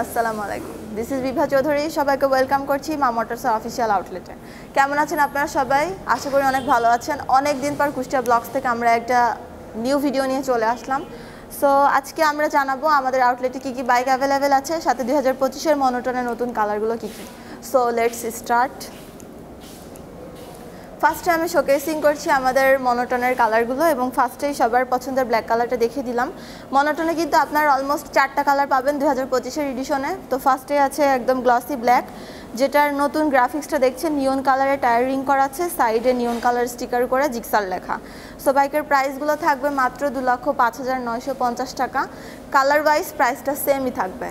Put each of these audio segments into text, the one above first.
আসসালামু আলাইকুম, this is বিভা চৌধুরী। সবাইকে ওয়েলকাম করছি মা মোটরসের অফিসিয়াল আউটলেটে। কেমন আছেন আপনারা সবাই? আশা করি অনেক ভালো আছেন। অনেক দিন পর কুষ্টিয়া ব্লগস থেকে আমরা একটা নিউ ভিডিও নিয়ে চলে আসলাম। সো আজকে আমরা জানাবো আমাদের আউটলেটে কী কী বাইক অ্যাভেলেবেল আছে, সাথে 2025-এর মনোটনের নতুন কালারগুলো কী কী। So let's start. ফার্স্টে আমি শোকেসিং করছি আমাদের মনোটনের কালারগুলো, এবং ফার্স্টেই সবার পছন্দের ব্ল্যাক কালারটা দেখিয়ে দিলাম। মনোটনে কিন্তু আপনার অলমোস্ট 4টা কালার পাবেন 2025-এর এডিশনে। তো ফার্স্টে আছে একদম গ্লসি ব্ল্যাক, যেটার নতুন গ্রাফিক্সটা দেখছেন, নিয়ন কালারে টায়ার রিং করা আছে, সাইডে নিয়ন কালার স্টিকার করে জিক্সার লেখা। সো বাইকের প্রাইসগুলো থাকবে মাত্র 2,05,950 টাকা। কালার ওয়াইজ প্রাইসটা সেমই থাকবে।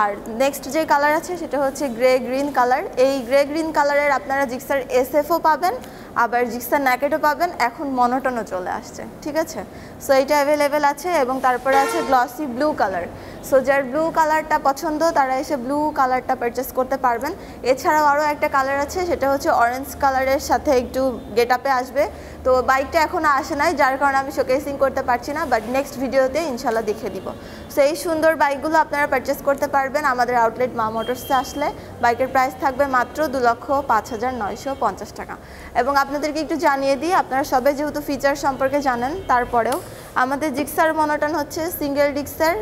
আর নেক্সট যে কালার আছে সেটা হচ্ছে গ্রে গ্রিন কালার। এই গ্রে গ্রিন কালারের আপনারা জিক্সার এসএফও পাবেন, আবার জিক্সার ন্যাকেটও পাবেন, এখন মনোটনও চলে আসছে, ঠিক আছে। সো এইটা অ্যাভেলেবেল আছে। এবং তারপরে আছে গ্লসি ব্লু কালার। সো যার ব্লু কালারটা পছন্দ তারা এসে ব্লু কালারটা পারচেস করতে পারবেন। এছাড়াও আরও একটা কালার আছে, সেটা হচ্ছে অরেঞ্জ কালারের সাথে একটু গেট আপে আসবে। তো বাইকটা এখনও আসে নাই, যার কারণে আমি শোকেসিং করতে পারছি না, বাট নেক্সট ভিডিওতে ইনশাল্লাহ দেখিয়ে দিব। সো এই সুন্দর বাইকগুলো আপনারা পারচেস করতে পারবেন আমাদের আউটলেট মা মোটরসে আসলে। বাইকের প্রাইস থাকবে মাত্র 2,05,950 টাকা। এবং আপনাদেরকে একটু জানিয়ে দিই, আপনারা সবাই যেহেতু ফিচার সম্পর্কে জানেন, তারপরেও আমাদের জিক্সার মনোটন হচ্ছে সিঙ্গেল ডিস্কের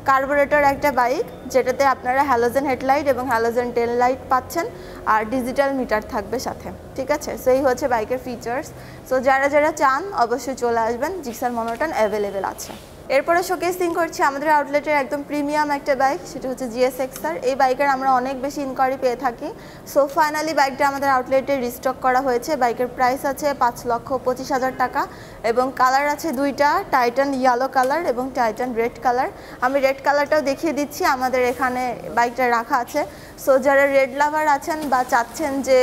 কার্বোরেটর একটা বাইক, যেটাতে আপনারা হ্যালোজেন হেডলাইট এবং হ্যালোজেন টেল লাইট পাচ্ছেন, আর ডিজিটাল মিটার থাকবে সাথে, ঠিক আছে। সো এই হচ্ছে বাইকের ফিচার্স। সো যারা যারা চান অবশ্যই চলে আসবেন, জিক্সার মনোটন অ্যাভেলেবেল আছে। এরপরে শোকেসিং করছি আমাদের আউটলেটের একদম প্রিমিয়াম একটা বাইক, সেটা হচ্ছে GSXR। এই বাইকের আমরা অনেক বেশি ইনকোয়ারি পেয়ে থাকি। সো ফাইনালি বাইকটা আমাদের আউটলেটে রিস্টক করা হয়েছে। বাইকের প্রাইস আছে 5,25,000 টাকা, এবং কালার আছে দুইটা, টাইটান ইয়েলো কালার এবং টাইটান রেড কালার। আমি রেড কালারটাও দেখিয়ে দিচ্ছি, আমাদের এখানে বাইকটা রাখা আছে। সো যারা রেড লাভার আছেন বা চাচ্ছেন যে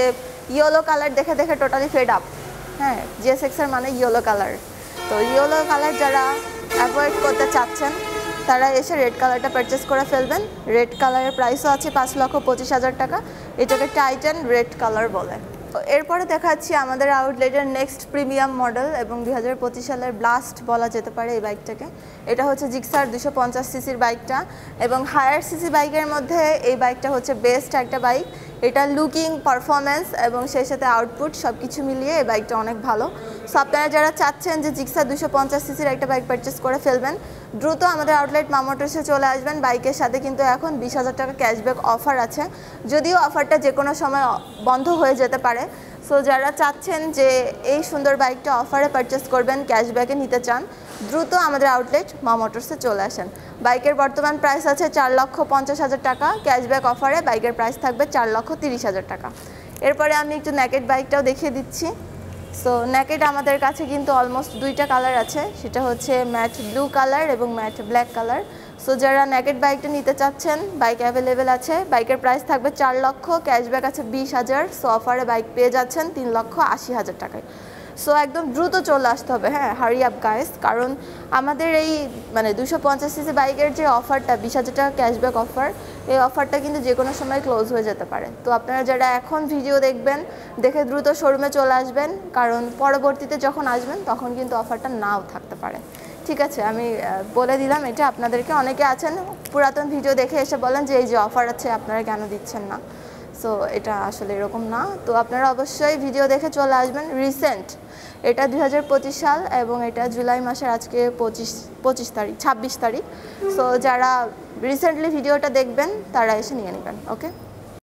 ইয়েলো কালার দেখে দেখে টোটালি ফেড আপ, হ্যাঁ, GSXR মানে ইয়েলো কালার, তো ইয়েলো কালার যারা অ্যাভয়েড করতে চাচ্ছেন তারা এসে রেড কালারটা পারচেস করে ফেলবেন। রেড কালারের প্রাইসও আছে 5,25,000 টাকা। এটাকে টাইটান রেড কালার বলে। এরপরে দেখাচ্ছি আমাদের আউটলেটের নেক্সট প্রিমিয়াম মডেল এবং 2025 সালের ব্লাস্ট বলা যেতে পারে এই বাইকটাকে। এটা হচ্ছে জিক্সার 250 সিসির বাইকটা, এবং হায়ার সিসি বাইকের মধ্যে এই বাইকটা হচ্ছে বেস্ট একটা বাইক। এটা লুকিং, পারফরমেন্স এবং সেই সাথে আউটপুট সব কিছু মিলিয়ে এই বাইকটা অনেক ভালো। সো আপনারা যারা চাচ্ছেন যে জিক্সার 250 সিসির একটা বাইক পারচেস করে ফেলবেন, দ্রুত আমাদের আউটলেট মা মোটরসে চলে আসবেন। বাইকের সাথে কিন্তু এখন 20,000 টাকা ক্যাশব্যাক অফার আছে, যদিও অফারটা যে কোনো সময় বন্ধ হয়ে যেতে পারে। সো যারা চাচ্ছেন যে এই সুন্দর বাইকটা অফারে পারচেস করবেন, ক্যাশব্যাকে নিতে চান, দ্রুত আমাদের আউটলেট মা মোটরসে চলে আসেন। বাইকের বর্তমান প্রাইস আছে 4,50,000 টাকা, ক্যাশব্যাক অফারে বাইকের প্রাইস থাকবে 4,30,000 টাকা। এরপরে আমি একটু নেকেড বাইকটাও দেখিয়ে দিচ্ছি। সো নেকেড আমাদের কাছে কিন্তু অলমোস্ট দুইটা কালার আছে, সেটা হচ্ছে ম্যাট ব্লু কালার এবং ম্যাট ব্ল্যাক কালার। সো যারা নেকেড বাইকটা নিতে চাচ্ছেন, বাইক অ্যাভেলেবেল আছে। বাইকের প্রাইস থাকবে 4 লক্ষ, ক্যাশব্যাক আছে 20,000। সো অফারে বাইক পেয়ে যাচ্ছেন 3,80,000 টাকায়। সো একদম দ্রুত চলে আসতে হবে, হ্যাঁ, হারি আপ গাইস, কারণ আমাদের এই 250 সিসি বাইকের যে অফারটা 20,000 টাকা ক্যাশব্যাক অফার, এই অফারটা কিন্তু যে কোনো সময় ক্লোজ হয়ে যেতে পারে। তো আপনারা যারা এখন ভিডিও দেখবেন, দেখে দ্রুত শোরুমে চলে আসবেন, কারণ পরবর্তীতে যখন আসবেন তখন কিন্তু অফারটা নাও থাকতে পারে, ঠিক আছে। আমি বলে দিলাম এটা আপনাদেরকে। অনেকে আছেন পুরাতন ভিডিও দেখে এসে বলেন যে এই যে অফার আছে আপনারা কেন দিচ্ছেন না। সো এটা আসলে এরকম না। তো আপনারা অবশ্যই ভিডিও দেখে চলে আসবেন। রিসেন্ট এটা 2025 সাল, এবং এটা জুলাই মাসের আজকে 26 তারিখ। সো যারা রিসেন্টলি ভিডিওটা দেখবেন তারা এসে নিয়ে নেবেন, ওকে।